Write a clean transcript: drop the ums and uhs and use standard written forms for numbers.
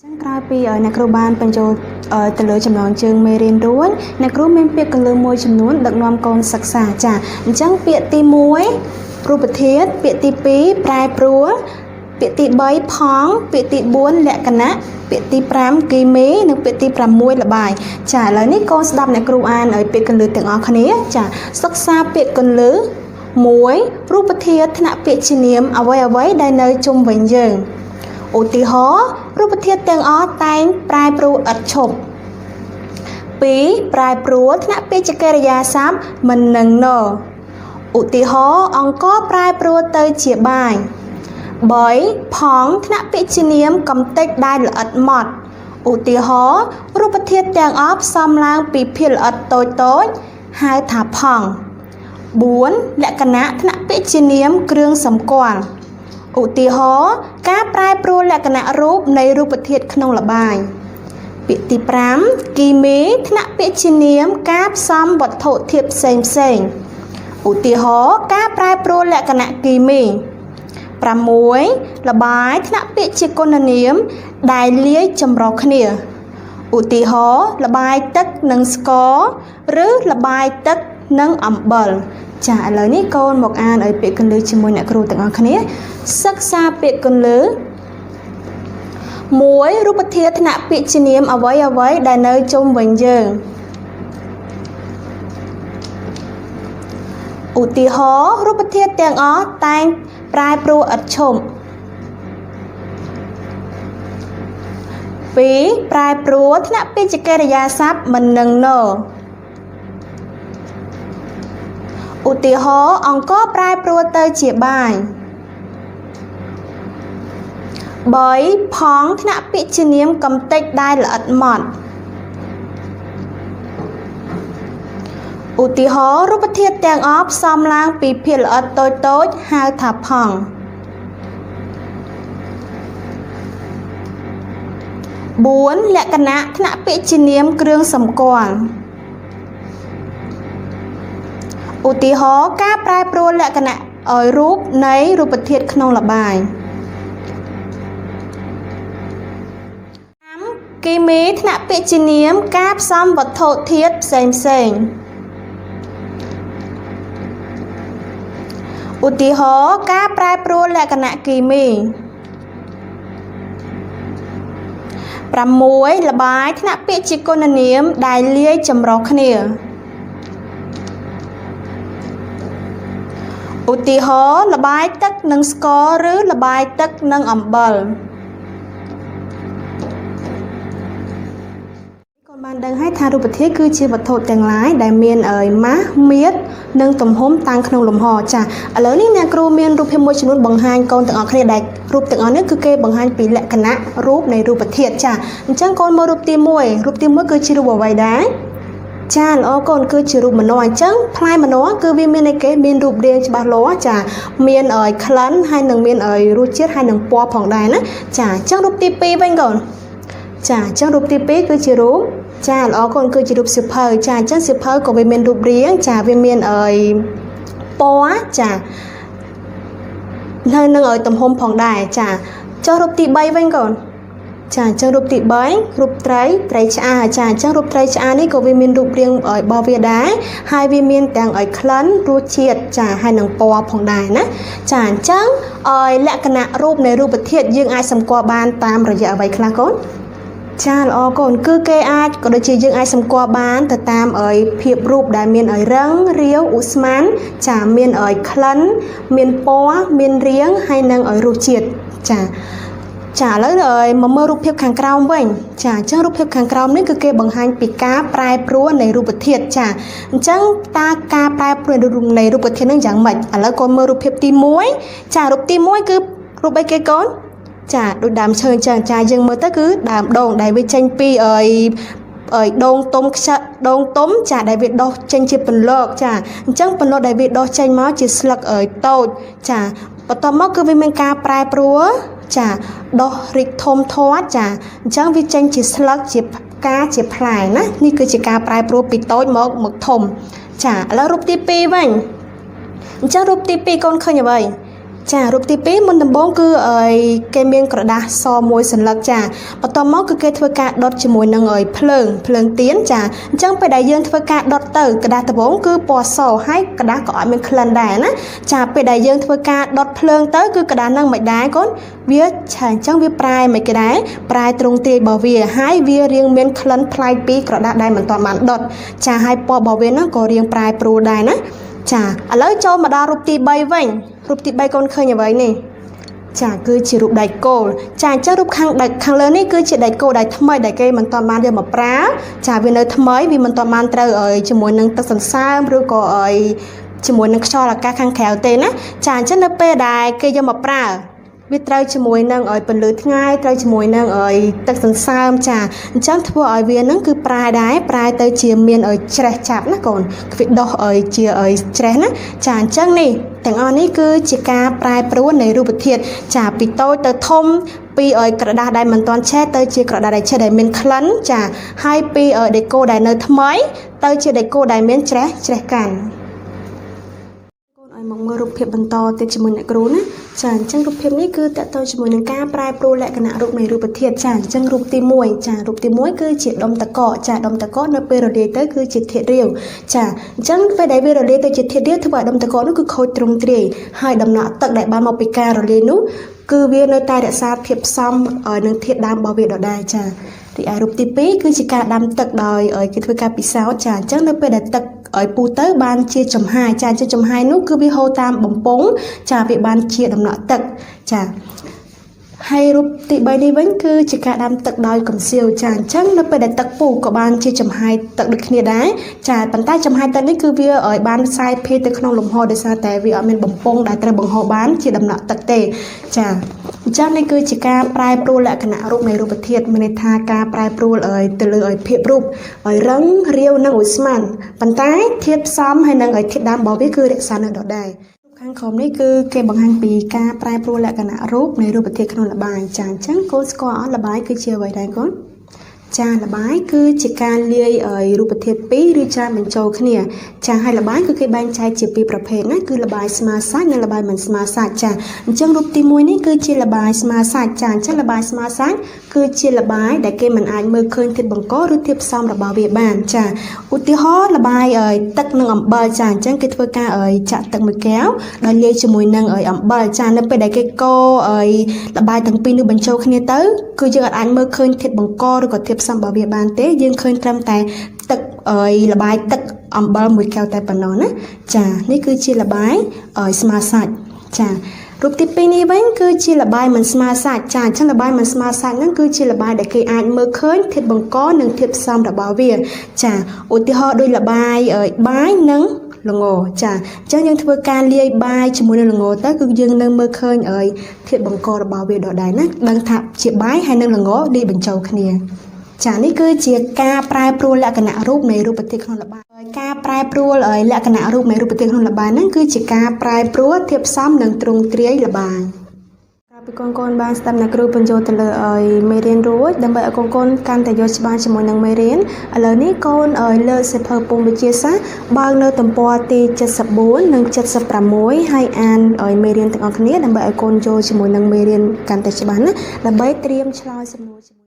ចឹងក្រោយពីអ្នកគ្រូបានបញ្ចូលទៅលើចំណងជើងមេរៀនរួចអ្នកគ្រូមានពាក្យកន្លឹះមួយចំនួនដឹកនាំកូនសិក្សាចាអញ្ចឹងពាក្យទី1រូបធាតុពាក្យទី2ប្រែប្រួលពាក្យទី3ផងពាក្យទី4លក្ខណៈពាក្យទី5គីមីនិងពាក្យទី6ល្បាយចាឥឡូវនេះកូនស្ដាប់អ្នកគ្រូអានឲ្យពាក្យកន្លឹះទាំងអស់គ្នាចាសិក្សាពាក្យកន្លឹះ1រូបធាតុថ្នាក់ពាក្យជានាមអ្វីដែលនៅជុំវិញយើងឧទាហរណ៍រូបធាតុទាំងអស់តែងប្រែប្រួលឥតឈប់2ប្រែប្រួលថ្នាក់ពាក្យកិរិយាសព្ទមិននឹងណឧទាហរណ៍អង្គប្រែប្រួលទៅជាបាយ3ផងថ្នាក់ពាក្យជានាមកំទេចដែលល្អិតម៉ត់ឧទាហរណ៍រូបធាតុទាំងអស់ផ្សំឡើងពីភាគល្អិតតូចហៅថាផង4លក្ខណៈថ្នាក់ពាក្យជានាមគ្រឿងសម្គាល់ឧទាហរណ៍ការប្រែប្រួលលក្ខណៈរូបនៃរូបធាតុក្នុងល្បាយពាក្យទី5គីមីថ្នាក់ពាក្យជានាមការផ្សំវត្ថុធាតុផ្សេងឧទាហរណ៍ការប្រែប្រួលលក្ខណៈគីមី6ល្បាយថ្នាក់ពាក្យជាគុណនាមដែលលាយចម្រុះគ្នាឧទាហរណ៍ល្បាយទឹកនិងស្ករឬល្បាយទឹកនិងអំបិលចាឥឡូវនេះកូនមកអានឲ្យពាក្យកន្លឹះជាមួយអ្នកគ្រូទាំងអស់គ្នាសិក្សាពាក្យកន្លឹះ1រូបធាតុថ្នាក់ពាក្យជានាមអ្វីដែលនៅជុំវិញយើងឧទាហរណ៍រូបធាតុទាំងអស់តែងប្រែប្រួលឥតឈប់2ប្រែប្រួលថ្នាក់ពាក្យកិរិយាសព្ទមិននឹងណឧទាហរណ៍អង្គប្រែប្រួលទៅជាបាយ3ផងថ្នាក់ពាក្យជានាមកំទេចដែលល្អិតម៉ត់ឧទាហរណ៍រូបធាតុទាំងអស់ផ្សំឡើងពីភាគល្អិតតូចហៅថាផង4លក្ខណៈថ្នាក់ពាក្យជានាមគ្រឿងសម្គាល់ឧទាហរណ៍ការប្រែប្រួលលក្ខណៈឲ្យរូបនៃរូបធាតុក្នុងល្បាយ5គីមីថ្នាក់ពាក្យជានាមការផ្សំវត្ថុធាតុផ្សេងឧទាហរណ៍ការប្រែប្រួលលក្ខណៈគីមី6ល្បាយថ្នាក់ពាក្យជាគុណនាមដែលលាយចម្រុះគ្នាឧទាហរណ៍ល្បាយទឹកនិងស្ករឬល្បាយទឹកនិងអំបិលកូនបានដឹងហើយថារូបធាតុគឺជាវត្ថុទាំងឡាយដែលមានម៉ាស់មាត្រនិងទំហំតាំងក្នុងលំហចាឥឡូវនេះអ្នកគ្រូមានរូបភាពមួយចំនួនបង្ហាញកូនទាំងអស់គ្នាដែលរូបទាំងអស់នេះគឺគេបង្ហាញពីលក្ខណៈរូបនៃរូបធាតុចាអញ្ចឹងកូនមើលរូបទី1គឺជារូបអ្វីដែរចាល្អកូនគឺជារូបម្នាស់អញ្ចឹងផ្លែម្នាស់គឺវាមានអីគេមានរូបរាងច្បាស់លាស់ចាមានក្លិនហើយនឹងមានរសជាតិហើយនឹងពណ៌ផងដែរណាចាអញ្ចឹងរូបទី2វិញកូនចាអញ្ចឹងរូបទី2គឺជារូបចាល្អកូនគឺជារូបសៀវភៅចាអញ្ចឹងសៀវភៅក៏វាមានរូបរាងចាវាមានពណ៌ចាហើយនឹងទំហំផងដែរចាចុះរូបទី3វិញកូនចាអញ្ចឹងរូបទី3រូបត្រីឆ្អើចាអញ្ចឹងរូបត្រីឆ្អើនេះក៏វាមានរូបរាងរបស់វាដែរហើយវាមានទាំងក្លិនរសជាតិចាហើយនឹងពណ៌ផងដែរណាចាអញ្ចឹងលក្ខណៈរូបនៃរូបធាតុយើងអាចសម្គាល់បានតាមរយៈអ្វីខ្លះកូនចាល្អកូនគឺគេអាចក៏ដូចជាយើងអាចសម្គាល់បានទៅតាមភាពរូបដែលមានរឹងរាវឧស្ម័នចាមានក្លិនមានពណ៌មានរាងហើយនឹងរសជាតិចាឥឡូវមកមើលរូបភាពខាងក្រោមវិញចាអញ្ចឹងរូបភាពខាងក្រោមនេះគឺគេបង្ហាញពីការប្រែប្រួលនៃរូបធាតុចាអញ្ចឹងតើការប្រែប្រួលនៃរូបធាតុនឹងយ៉ាងម៉េចឥឡូវកូនមើលរូបភាពទី1ចារូបទី1គឺរូបអីគេកូនចាដូចដើមឈើអញ្ចឹងចាយើងមើលទៅគឺដើមដូងដែលវាចេញពីដូងទុំដូងទុំចាដែលវាដុះចេញជាពន្លកចាអញ្ចឹងពន្លកដែលវាដុះចេញមកជាស្លឹកតូចចាបន្ទាប់មកគឺវាមានការប្រែប្រួលចាដុះរីកធំធាត់ចាអញ្ចឹងវាចេញជាស្លឹកជាផ្កាជាផ្លែណានេះគឺជាការប្រែប្រួលពីតូចមកធំចាឥឡូវរូបទី2វិញអញ្ចឹងរូបទី2កូនឃើញអ្វី ចារូបទី2មុនដំបូងគឺគេមានក្រដាសសមួយសន្លឹកចាបន្ទាប់មកគឺគេធ្វើការដុតជាមួយនឹងភ្លើងទៀនចាអញ្ចឹងពេលដែលយើងធ្វើការដុតទៅក្រដាសដំបូងគឺពណ៌សហើយក្រដាសក៏អត់មានក្លិនដែរណាចាពេលដែលយើងធ្វើការដុតភ្លើងទៅគឺក្រដាសហ្នឹងមិនដែរកូនវាឆាអញ្ចឹងវាប្រែមិនគេដែរប្រែទ្រង់ទ្រាយរបស់វាហើយវារៀងមានក្លិនប្លែកពីក្រដាសដែលមិនទាន់បានដុតចាហើយពណ៌របស់វាហ្នឹងក៏រៀងប្រែប្រួលដែរណាចាឥឡូវចូលមកដល់រូបទី3វិញរូបទី3កូនឃើញអ្វីនេះចាគឺជារូបដៃគោលចាអញ្ចឹងរូបខាងលើនេះគឺជាដៃគោលដៃថ្មីដែលគេមិនទាន់បានយកមកប្រើចាវានៅថ្មីវាមិនទាន់បានត្រូវជាមួយនឹងទឹកសន្សើមឬក៏ជាមួយនឹងខ្យល់អាកាសខាងក្រៅទេណាចាអញ្ចឹងនៅពេលដែលគេយកមកប្រើវាត្រូវជាមួយនឹងពន្លឺថ្ងៃត្រូវជាមួយនឹងទឹកសន្សើមចាអញ្ចឹងធ្វើឲ្យវានឹងគឺប្រែដែរប្រែទៅជាមានច្រេះចាប់ណាកូនវាដោះជាច្រេះណាចាអញ្ចឹងនេះទាំងអស់នេះគឺជាការប្រែប្រួលនៃរូបធាតុចាពីតូចទៅធំពីក្រដាសដែលមិនទាន់ឆេះទៅជាក្រដាសដែលឆេះដែលមានក្លិនចាហើយពីដេកូដែលនៅថ្មីទៅជាដេកូដែលមានច្រេះកាន់មកមើលរូបភាពបន្តទៀតជាមួយអ្នកគ្រូណាចាអញ្ចឹងរូបភាពនេះគឺតកតទៅជាមួយនឹងការប្រែប្រួលលក្ខណៈរូបនៃរូបធាតុចាអញ្ចឹងរូបទី1ចារូបទី1គឺជាដុំតកចាដុំតកនៅពេលរលាយទៅគឺជាធាតុរាវចាអញ្ចឹងពេលដែលវារលាយទៅជាធាតុរាវធ្វើឲ្យដុំតកនោះគឺខូចទ្រង់ទ្រាយហើយដំណក់ទឹកដែលបានមកពីការរលាយនោះគឺវានៅតែរក្សាភាពផ្សំនឹងធាតុដើមរបស់វាដដែលចារីឯរូបទី2គឺជាការដាំទឹកដោយគេធ្វើការពិសោធន៍ចាអញ្ចឹងនៅពេលដែលទឹកពូទៅបានជាចំហាយចាជាចំហាយនោះគឺវាហូរតាមបំពង់ចាវាបានជាដំណក់ទឹកចាហើយរូបទី3នេះវិញគឺជាការដាំទឹកដោយកំសៀវចាអញ្ចឹងនៅពេលដែលទឹកពុះក៏បានជាចំហាយទឹកដូចគ្នាដែរចាប៉ុន្តែចំហាយទឹកនេះគឺវាបានផ្សាយភាយទៅក្នុងលំហដោយសារតែវាអត់មានបំពង់ដែលត្រូវបង្ហូរបានជាដំណក់ទឹកទេចាអញ្ចឹងនេះគឺជាការប្រែប្រួលលក្ខណៈរូបនៃរូបធាតុមានន័យថាការប្រែប្រួលទៅលើភាពរូបរឹងរាវនិងឧស្ម័នប៉ុន្តែធាតុផ្សំហើយនិងធាតុដើមរបស់វាគឺរក្សានៅដដែលខាងក្រោមនេះគឺគេបង្ហាញពីការប្រែប្រួលលក្ខណៈរូបនៃរូបធាតុក្នុងល្បាយចាអញ្ចឹងកូនស្គាល់អត់ល្បាយគឺជាអ្វីដែរកូនចាល្បាយគឺជាការលាយរូបធាតុ2ឬច្រើនបញ្ចូលគ្នាចាហើយល្បាយគឺគេបែងចែកជាពីរប្រភេទណាគឺល្បាយស្មើសាច់និងល្បាយមិនស្មើសាច់ចាអញ្ចឹងរូបទី1នេះគឺជាល្បាយស្មើសាច់ចាអញ្ចឹងល្បាយស្មើសាច់គឺជាល្បាយដែលគេមិនអាចមើលឃើញធាតុបង្កឬធាតុផ្សំរបស់វាបានចាឧទាហរណ៍ល្បាយទឹកនិងអំបិលចាអញ្ចឹងគេធ្វើការចាក់ទឹកមួយកែវដោយលាយជាមួយនឹងអំបិលចានៅពេលដែលគេកូរល្បាយទាំងពីរនេះបញ្ចូលគ្នាទៅគឺយើងអាចមើលឃើញធាតុបង្កឬក៏ធាតុផ្សំរបស់វាបានទេយើងឃើញត្រឹមតែទឹកល្បាយទឹកអំបិលមួយកែវតែប៉ុណ្ណោះណាចានេះគឺជាល្បាយស្មើសាច់ចារូបទី2នេះវិញគឺជាល្បាយមិនស្មើសាច់ចាអញ្ចឹងល្បាយមិនស្មើសាច់ហ្នឹងគឺជាល្បាយដែលគេអាចមើលឃើញធាតុបង្កនិងធាតុផ្សំរបស់វាចាឧទាហរណ៍ដូចល្បាយបាយនិងល្ងចាអញ្ចឹងយើងធ្វើការលាយបាយជាមួយនឹងល្ងទៅគឺយើងនឹងមើលឃើញធាតុបង្ករបស់វាដដែលណាដឹងថាជាបាយហើយនិងល្ងលាយបញ្ចូលគ្នាចានេះគឺជាការប្រែប្រួលលក្ខណៈរូបនៃរូបធាតុក្នុងល្បាយការប្រែប្រួលលក្ខណៈរូបនៃរូបធាតុក្នុងល្បាយហ្នឹងគឺជាការប្រែប្រួលធាតុផ្សំនិងទ្រង់ទ្រាយល្បាយពីកូនបានស្ដាប់អ្នកគ្រូបញ្ចូលទៅលើមេរៀនរួចដើម្បីឲ្យកូនកាន់តែយល់ច្បាស់ជាមួយនឹងមេរៀនឥឡូវនេះកូនលើសៀវភៅពុម្ពវិទ្យាសាស្ត្របើកនៅទំព័រទី74និង76ហើយអានមេរៀនទាំងអស់គ្នាដើម្បីឲ្យកូនយល់ជាមួយនឹងមេរៀនកាន់តែច្បាស់ណាដើម្បីត្រៀមឆ្លើយសំណួរ